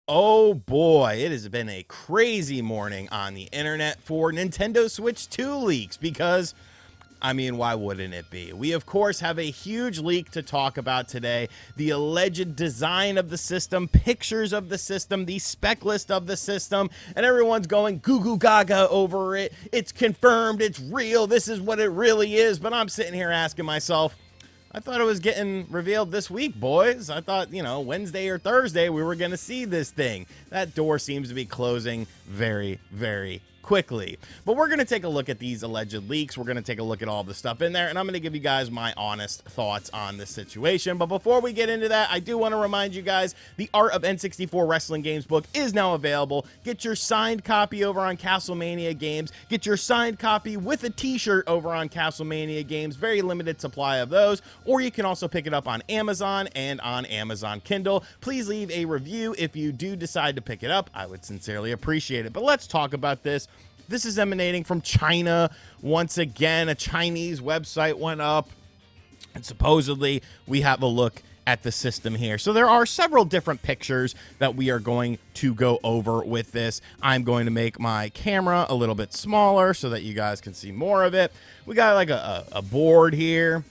Oh boy, it has been a crazy morning on the internet for Nintendo Switch 2 leaks because, I mean, why wouldn't it be? We, of course, have a huge leak to talk about today. The alleged design of the system, pictures of the system, the spec list of the system, and everyone's going goo goo gaga over it. It's confirmed, it's real, this is what it really is. But I'm sitting here asking myself, I thought it was getting revealed this week, boys. I thought, Wednesday or Thursday we were going to see this thing. That door seems to be closing very, very quickly. But we're going to take a look at these alleged leaks. We're going to take a look at all the stuff in there, and I'm going to give you guys my honest thoughts on the situation. But before we get into that, I do want to remind you guys, the Art of N64 Wrestling Games book is now available. Get your signed copy over on Castlemania Games. Get your signed copy with a t-shirt over on Castlemania Games. Very limited supply of those. Or you can also pick it up on Amazon and on Amazon Kindle. Please leave a review if you do decide to pick it up. I would sincerely appreciate it. But let's talk about this. This is emanating from China. Once again, a Chinese website went up, and supposedly we have a look at the system here. So there are several different pictures that we are going to go over with this. I'm going to make my camera a little bit smaller so that you guys can see more of it. We got like a board here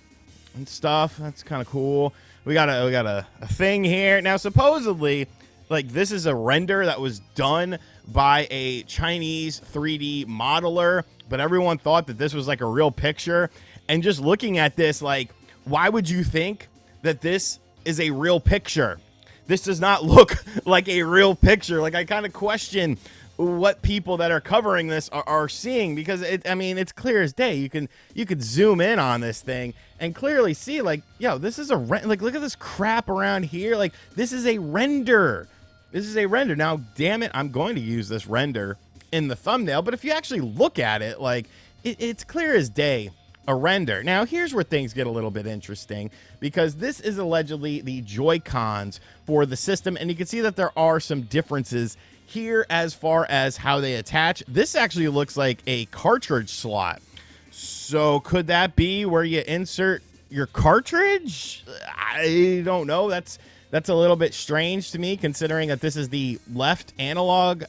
and stuff. That's kind of cool. We got a thing here. Now, supposedly, like, this is a render that was done by a Chinese 3D modeler, but everyone thought that this was like a real picture. And just looking at this, like, why would you think that this is a real picture? This does not look like a real picture. Like, I kind of question what people that are covering this are seeing, because it's clear as day. You could zoom in on this thing and clearly see, like, yo, this is like, look at this crap around here. Like, this is a render. This is a render. Now, damn it, I'm going to use this render in the thumbnail, but if you actually look at it, like, it's clear as day a render. Now, here's where things get a little bit interesting, because this is allegedly the Joy-Cons for the system, and you can see that there are some differences here as far as how they attach. This actually looks like a cartridge slot. So could that be where you insert your cartridge? I don't know. That's a little bit strange to me, considering that this is the left analog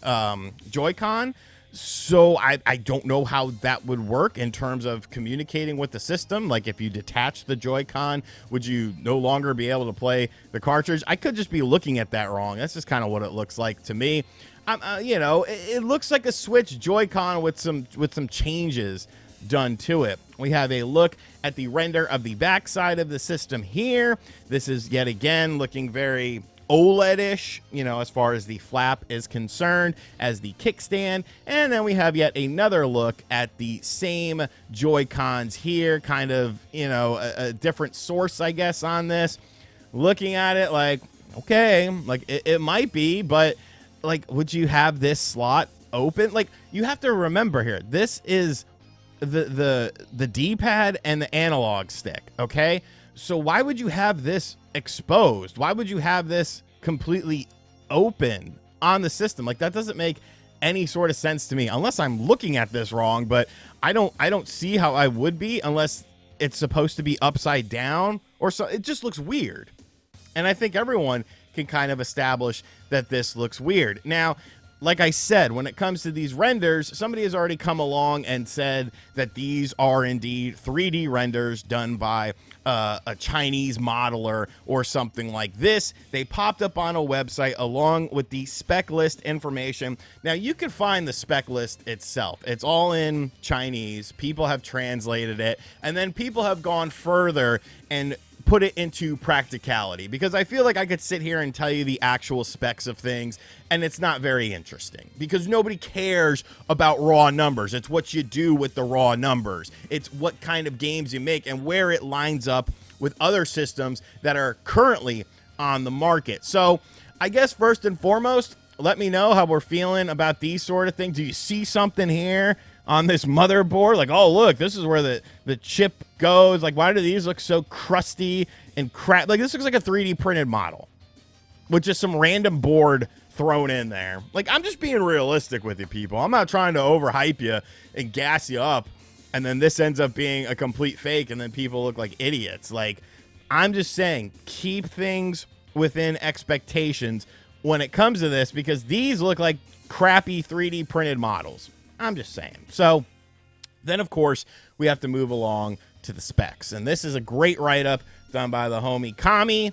Joy-Con. So I don't know how that would work in terms of communicating with the system. Like, if you detach the Joy-Con, would you no longer be able to play the cartridge? I could just be looking at that wrong. That's just kind of what it looks like to me. It looks like a Switch Joy-Con with some changes done to it. We have a look at the render of the backside of the system here. This is yet again looking very OLED-ish, as far as the flap is concerned, as the kickstand. And then we have yet another look at the same Joy-Cons here, kind of, a different source, I guess, on this. Looking at it, like, okay, like, it might be, but, like, would you have this slot open? Like, you have to remember here, this is the D-pad and the analog stick, okay? So why would you have this exposed? Why would you have this completely open on the system? Like, that doesn't make any sort of sense to me, unless I'm looking at this wrong. But I don't see how I would be, unless it's supposed to be upside down or so. It just looks weird, and I think everyone can kind of establish that this looks weird. Now, like I said, when it comes to these renders, somebody has already come along and said that these are indeed 3D renders done by a Chinese modeler or something like this. They popped up on a website along with the spec list information. Now, you can find the spec list itself. It's all in Chinese. People have translated it, and then people have gone further and put it into practicality, because I feel like I could sit here and tell you the actual specs of things, and it's not very interesting, because nobody cares about raw numbers. It's what you do with the raw numbers. It's what kind of games you make and where it lines up with other systems that are currently on the market. So I guess first and foremost, let me know how we're feeling about these sort of things. Do you see something here on this motherboard? Like, oh, look, this is where the chip goes. Like, why do these look so crusty and crap? Like, this looks like a 3D printed model with just some random board thrown in there. Like, I'm just being realistic with you, people. I'm not trying to overhype you and gas you up, and then this ends up being a complete fake, and then people look like idiots. Like, I'm just saying, keep things within expectations when it comes to this, because these look like crappy 3D printed models. I'm just saying. So then, of course, we have to move along to the specs. And this is a great write-up done by the homie Kami.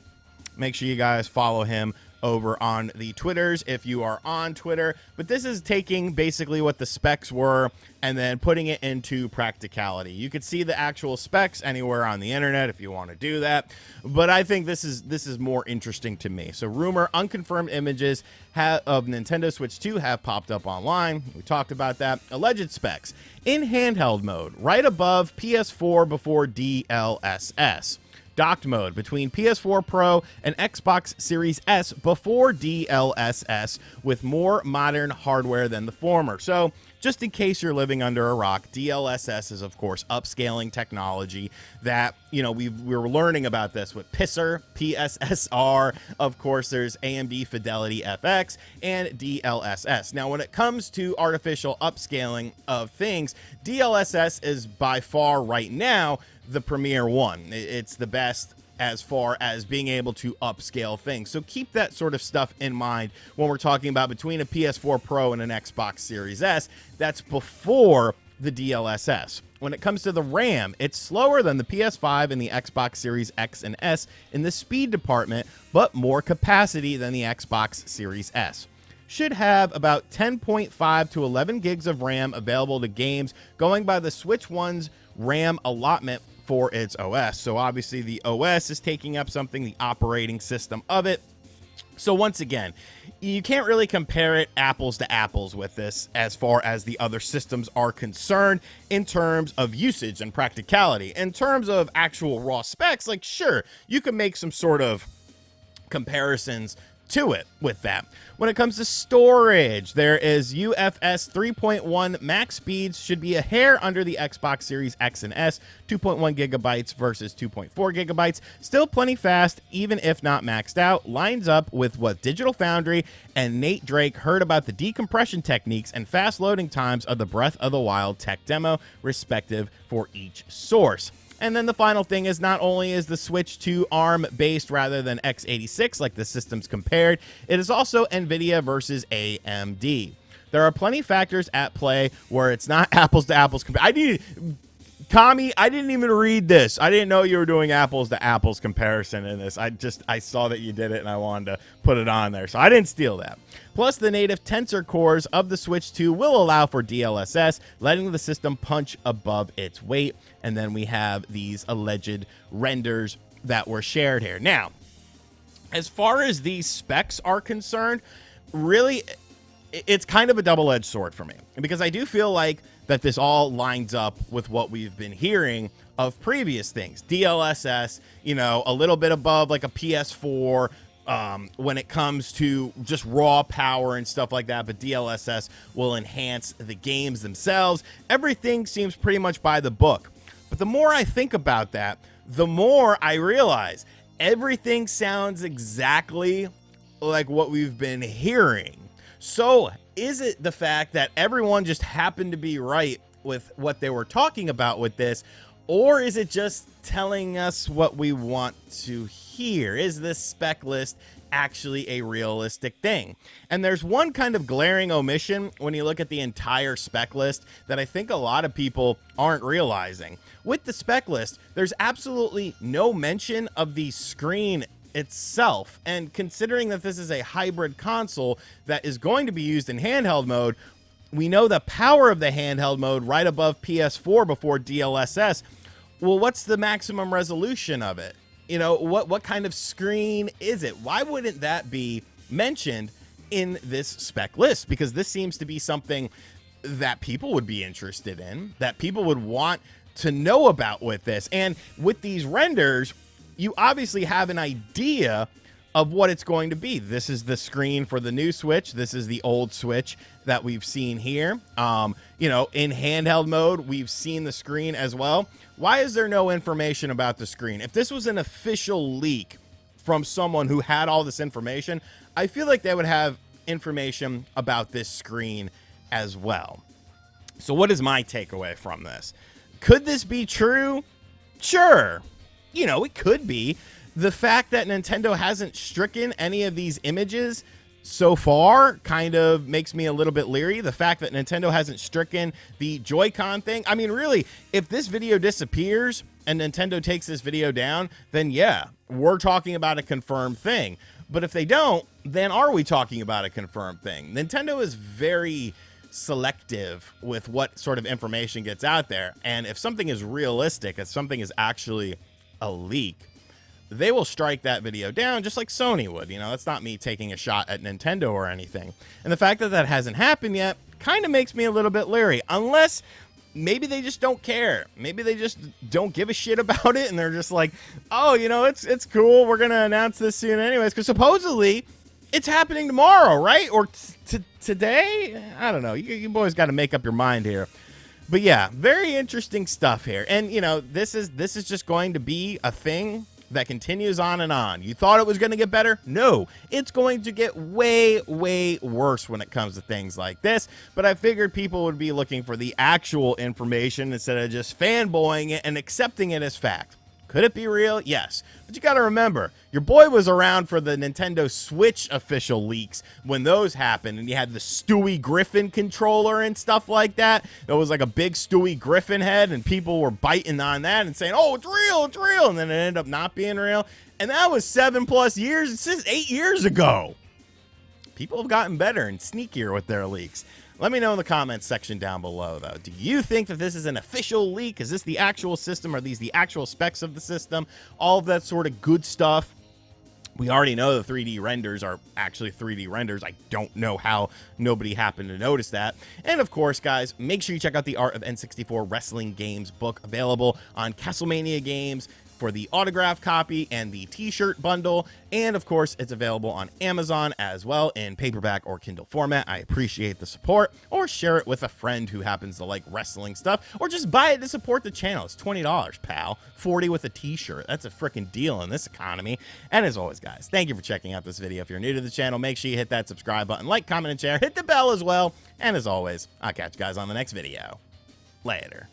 Make sure you guys follow him over on the Twitters if you are on Twitter. But this is taking basically what the specs were and then putting it into practicality. You could see the actual specs anywhere on the internet if you want to do that. But I think this is more interesting to me. So rumor, unconfirmed images of Nintendo Switch 2 have popped up online. We talked about that. Alleged specs in handheld mode, right above PS4 before DLSS. Docked mode between PS4 Pro and Xbox Series S before DLSS with more modern hardware than the former. So just in case you're living under a rock, DLSS is, of course, upscaling technology that, you know, we're learning about this with PSSR. Of course, there's AMD Fidelity FX and DLSS. Now, when it comes to artificial upscaling of things, DLSS is by far right now the premier one. It's the best as far as being able to upscale things. So keep that sort of stuff in mind when we're talking about between a PS4 Pro and an Xbox Series S. That's before the DLSS. When it comes to the RAM, it's slower than the PS5 and the Xbox Series X and S in the speed department, but more capacity than the Xbox Series S. Should have about 10.5 to 11 gigs of RAM available to games, going by the Switch One's RAM allotment for its OS. So obviously the OS is taking up something, the operating system of it. So once again, you can't really compare it apples to apples with this as far as the other systems are concerned in terms of usage and practicality. In terms of actual raw specs, like, sure, you can make some sort of comparisons to it with that. When it comes to storage, there is UFS 3.1 max speeds should be a hair under the Xbox Series X and S, 2.1 gigabytes versus 2.4 gigabytes. Still plenty fast, even if not maxed out. Lines up with what Digital Foundry and Nate Drake heard about the decompression techniques and fast loading times of the Breath of the Wild tech demo, respective for each source. And then the final thing is, not only is the Switch 2 ARM based rather than x86 like the systems compared, it is also NVIDIA versus AMD. There are plenty of factors at play where it's not apples to apples. Kami, I didn't even read this. I didn't know you were doing apples to apples comparison in this. I saw that you did it and I wanted to put it on there. So I didn't steal that. Plus, the native tensor cores of the Switch 2 will allow for DLSS, letting the system punch above its weight. And then we have these alleged renders that were shared here. Now, as far as these specs are concerned, really, it's kind of a double-edged sword for me, because I do feel like that this all lines up with what we've been hearing of previous things. DLSS, you know, a little bit above like a PS4 when it comes to just raw power and stuff like that, but DLSS will enhance the games themselves. Everything seems pretty much by the book. But the more I think about that, the more I realize everything sounds exactly like what we've been hearing. So is it the fact that everyone just happened to be right with what they were talking about with this, or is it just telling us what we want to hear? Is this spec list actually a realistic thing? And there's one kind of glaring omission when you look at the entire spec list that I think a lot of people aren't realizing. With the spec list, there's absolutely no mention of the screen itself, and considering that this is a hybrid console that is going to be used in handheld mode, we know the power of the handheld mode right above PS4 before DLSS. Well, what's the maximum resolution of it? You know, what kind of screen is it? Why wouldn't that be mentioned in this spec list? Because this seems to be something that people would be interested in, that people would want to know about with this. And with these renders, you obviously have an idea of what it's going to be. This is the screen for the new Switch. This is the old Switch that we've seen here. You know, in handheld mode, we've seen the screen as well. Why is there no information about the screen? If this was an official leak from someone who had all this information, I feel like they would have information about this screen as well. So what is my takeaway from this? Could this be true? Sure. You know, it could be. The fact that Nintendo hasn't stricken any of these images so far kind of makes me a little bit leery. The fact that Nintendo hasn't stricken the Joy-Con thing. I mean, really, if this video disappears and Nintendo takes this video down, then yeah, we're talking about a confirmed thing. But if they don't, then are we talking about a confirmed thing? Nintendo is very selective with what sort of information gets out there. And if something is realistic, if something is actually a leak, they will strike that video down just like Sony would. You know, that's not me taking a shot at Nintendo or anything. And the fact that that hasn't happened yet kind of makes me a little bit leery, unless maybe they just don't care. Maybe they just don't give a shit about it, and they're just like, oh, you know, it's cool. We're going to announce this soon anyways, because supposedly it's happening tomorrow, right? Or today? I don't know. You boys got to make up your mind here. But yeah, very interesting stuff here. And, you know, this is just going to be a thing that continues on and on. You thought it was going to get better? No, it's going to get way, way worse when it comes to things like this. But I figured people would be looking for the actual information instead of just fanboying it and accepting it as fact. Could it be real? Yes. But you got to remember, your boy was around for the Nintendo Switch official leaks when those happened, and you had the Stewie Griffin controller and stuff like that. It was like a big Stewie Griffin head, and people were biting on that and saying, oh, it's real, and then it ended up not being real. And that was 7+ years. It's just 8 years ago. People have gotten better and sneakier with their leaks. Let me know in the comments section down below, though. Do you think that this is an official leak? Is this the actual system? Are these the actual specs of the system? All of that sort of good stuff. We already know the 3D renders are actually 3D renders. I don't know how nobody happened to notice that. And of course, guys, make sure you check out the Art of N64 Wrestling Games book, available on Castlemania Games for the autograph copy and the t-shirt bundle. And of course, it's available on Amazon as well in paperback or Kindle format. I appreciate the support. Or share it with a friend who happens to like wrestling stuff, or just buy it to support the channel. It's $20, pal. $40 with a t-shirt. That's a freaking deal in this economy. And as always, guys, thank you for checking out this video. If you're new to the channel, make sure you hit that subscribe button, like, comment, and share. Hit the bell as well. And as always, I'll catch you guys on the next video. Later.